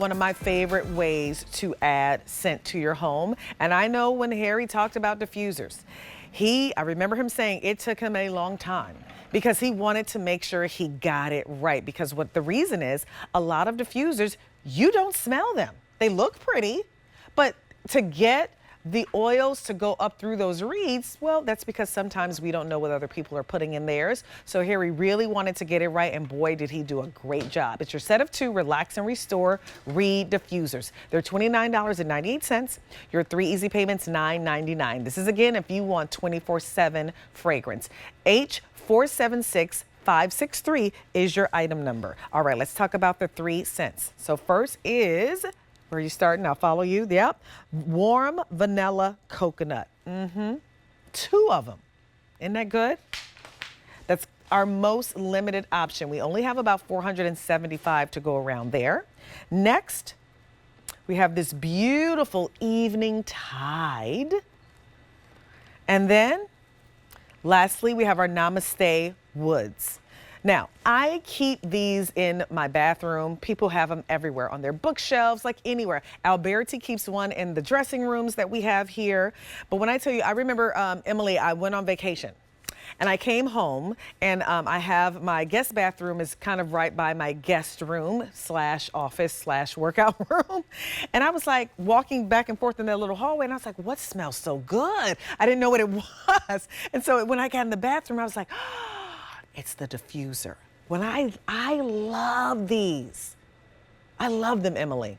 one of my favorite ways to add scent to your home. And I know when Harry talked about diffusers, I remember him saying it took him a long time because he wanted to make sure he got it right. Because what the reason is, a lot of diffusers, you don't smell them. They look pretty, but to get the oils to go up through those reeds, well, that's because sometimes we don't know what other people are putting in theirs. So Harry really wanted to get it right, and boy, did he do a great job. It's your set of 2 Relax and Restore reed diffusers. They're $29.98. Your 3 easy payments, $9.99. This is, again, if you want 24/7 fragrance. H476563 is your item number. All right, let's talk about the 3 scents. So first is, where are you starting? I'll follow you. Yep. Warm vanilla coconut. 2 of them. Isn't that good? That's our most limited option. We only have about 475 to go around there. Next, we have this beautiful Evening Tide. And then, lastly, we have our Namaste Woods. Now, I keep these in my bathroom. People have them everywhere, on their bookshelves, like anywhere. Alberti keeps one in the dressing rooms that we have here. But when I tell you, I remember, Emily, I went on vacation. And I came home, and I have my guest bathroom is kind of right by my guest room / office / workout room. And I was like walking back and forth in that little hallway, and I was like, what smells so good? I didn't know what it was. And so when I got in the bathroom, I was like, it's the diffuser. When I love these. I love them, Emily.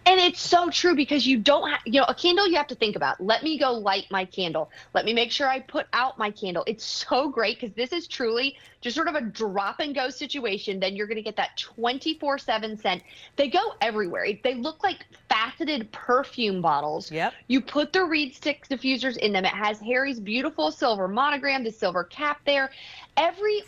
And it's so true, because you don't have, a candle you have to think about. Let me go light my candle. Let me make sure I put out my candle. It's so great, because this is truly just sort of a drop and go situation. Then you're going to get that 24/7 scent. They go everywhere. They look like faceted perfume bottles. Yep. You put the reed stick diffusers in them. It has Harry's beautiful silver monogram, the silver cap there. Every,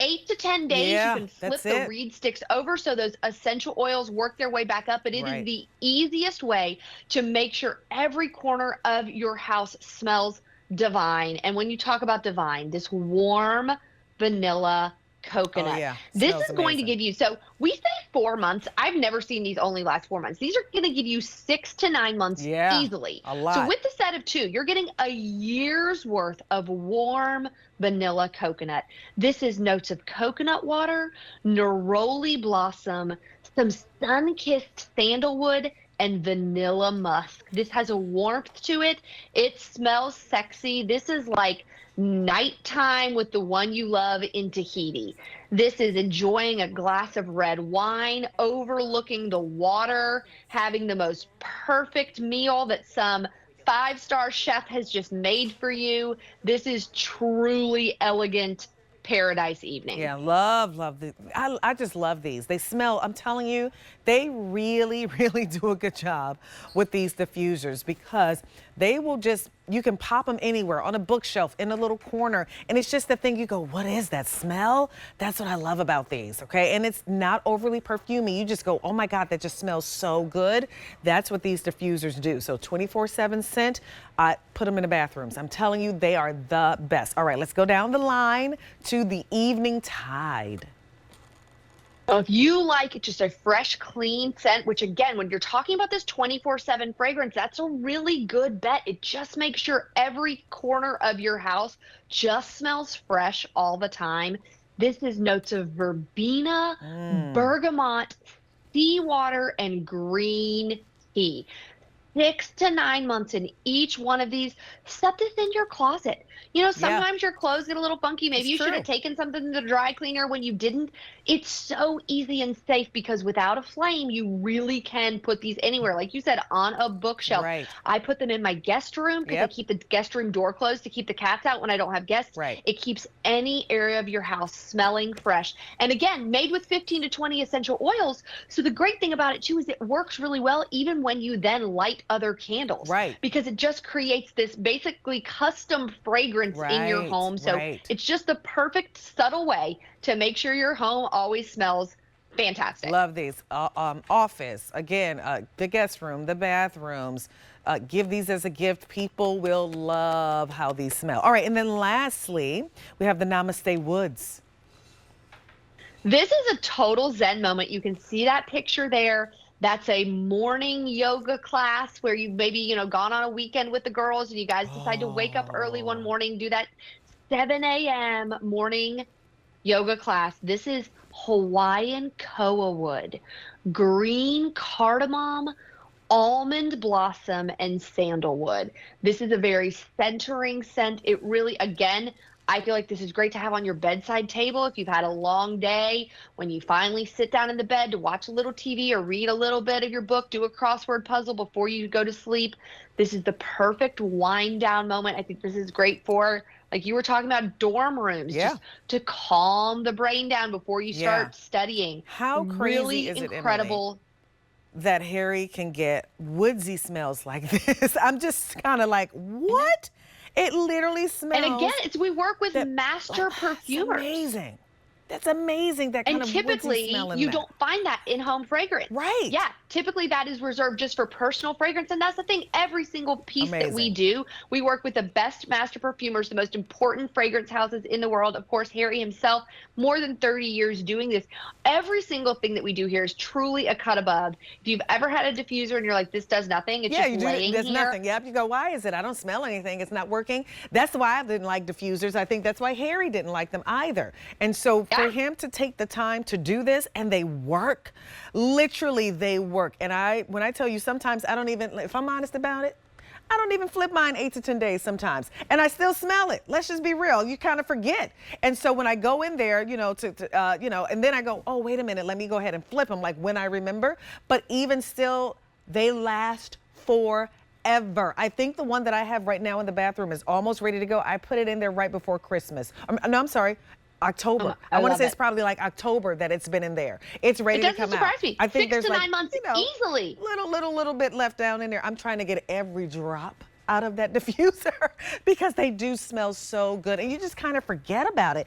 8 to 10 days, you can flip the reed sticks over so those essential oils work their way back up. But it is the easiest way to make sure every corner of your house smells divine. And when you talk about divine, this warm vanilla coconut. Oh, yeah. This is going to give you, so we say 4 months. I've never seen these only last 4 months. These are going to give you 6 to 9 months easily. A lot. So with the set of 2, you're getting a year's worth of warm vanilla coconut. This is notes of coconut water, neroli blossom, some sun-kissed sandalwood, and vanilla musk. This has a warmth to it. It smells sexy. This is like nighttime with the one you love in Tahiti. This is enjoying a glass of red wine, overlooking the water, having the most perfect meal that some 5-star chef has just made for you. This is truly elegant paradise evening. Yeah, love these. I just love these. They smell, I'm telling you, they really, really do a good job with these diffusers, because they will just, you can pop them anywhere, on a bookshelf, in a little corner, and it's just the thing you go, what is that smell? That's what I love about these, okay? And it's not overly perfumey. You just go, oh my God, that just smells so good. That's what these diffusers do. So 24/7 scent, put them in the bathrooms. I'm telling you, they are the best. All right, let's go down the line to the Evening Tide. So if you like just a fresh, clean scent, which again, when you're talking about this 24/7 fragrance, that's a really good bet. It just makes sure every corner of your house just smells fresh all the time. This is notes of verbena, bergamot, seawater, and green tea. 6 to 9 months in each one of these. Set this in your closet. Sometimes your clothes get a little funky. Maybe you should have taken something to the dry cleaner when you didn't. It's so easy and safe, because without a flame, you really can put these anywhere. Like you said, on a bookshelf. Right. I put them in my guest room, because I keep the guest room door closed to keep the cats out when I don't have guests. Right. It keeps any area of your house smelling fresh. And again, made with 15 to 20 essential oils. So the great thing about it too is it works really well even when you then light other candles. Right. Because it just creates this basically custom fragrance in your home. So it's just the perfect subtle way to make sure your home always smells fantastic. Love these. Office, again, the guest room, the bathrooms. Give these as a gift. People will love how these smell. All right, and then lastly, we have the Namaste Woods. This is a total Zen moment. You can see that picture there. That's a morning yoga class where you maybe, gone on a weekend with the girls and you guys decide to wake up early one Oh. morning, do that 7 a.m. morning yoga class. This is Hawaiian koa wood, green cardamom, almond blossom, and sandalwood. This is a very centering scent. It really, again, I feel like this is great to have on your bedside table if you've had a long day. When you finally sit down in the bed to watch a little TV or read a little bit of your book, do a crossword puzzle before you go to sleep. This is the perfect wind down moment. I think this is great for, like you were talking about, dorm rooms, Yeah. just to calm the brain down before you Yeah. start studying. How crazy Really is it, Emily, incredible. that Harry can get woodsy smells like this? I'm just kind of like, what? It literally And again, smells we work with that, master it's perfumers. amazing. That's amazing, that kind And of woodsy typically, smell in you that. don't find that in home fragrance. Right. Yeah, typically that is reserved just for personal fragrance. And that's the thing, every single piece that we Amazing. do, we work with the best master perfumers, the most important fragrance houses in the world. Of course, Harry himself, more than 30 years doing this. Every single thing that we do here is truly a cut above. If you've ever had a diffuser and you're like, this does nothing, it's Yeah, just you do. laying There's here. nothing. Yep. You go, why is it? I don't smell anything. It's not working. That's why I didn't like diffusers. I think that's why Harry didn't like them either. And so for Yeah. him to take the time to do this, and they work, literally they work. And when I tell you, sometimes I don't even, if I'm honest about it, I don't even flip mine 8 to 10 days sometimes, and I still smell it. Let's just be real. You kind of forget. And so when I go in there, and then I go, oh, wait a minute, let me go ahead and flip them, like when I remember. But even still, they last forever. I think the one that I have right now in the bathroom is almost ready to go. I put it in there right before Christmas. No, I'm sorry. October. I want to love say it's it. probably like October that it's been in there. It's ready It to doesn't come surprise out. me. I think 6 there's to like 9 months easily. little bit left down in there. I'm trying to get every drop out of that diffuser because they do smell so good, and you just kind of forget about it.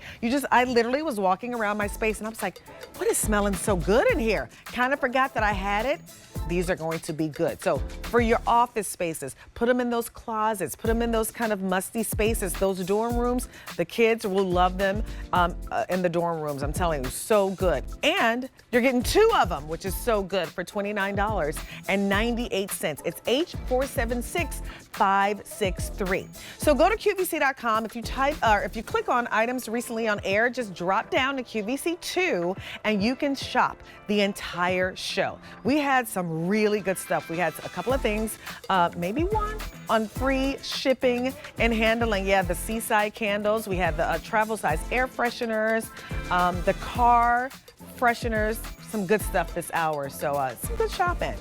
I literally was walking around my space and I was like, what is smelling so good in here? Kind of forgot that I had it. These are going to be good. So for your office spaces, put them in those closets, put them in those kind of musty spaces, those dorm rooms. The kids will love them in the dorm rooms. I'm telling you, so good. And you're getting 2 of them, which is so good, for $29.98. It's H476563. So go to QVC.com. If you click on items recently on air, just drop down to QVC2 and you can shop the entire show. We had some really good stuff. We had a couple of things, maybe one on free shipping and handling. Yeah, the seaside candles. We had the travel size air fresheners, the car fresheners, some good stuff this hour. So some good shopping.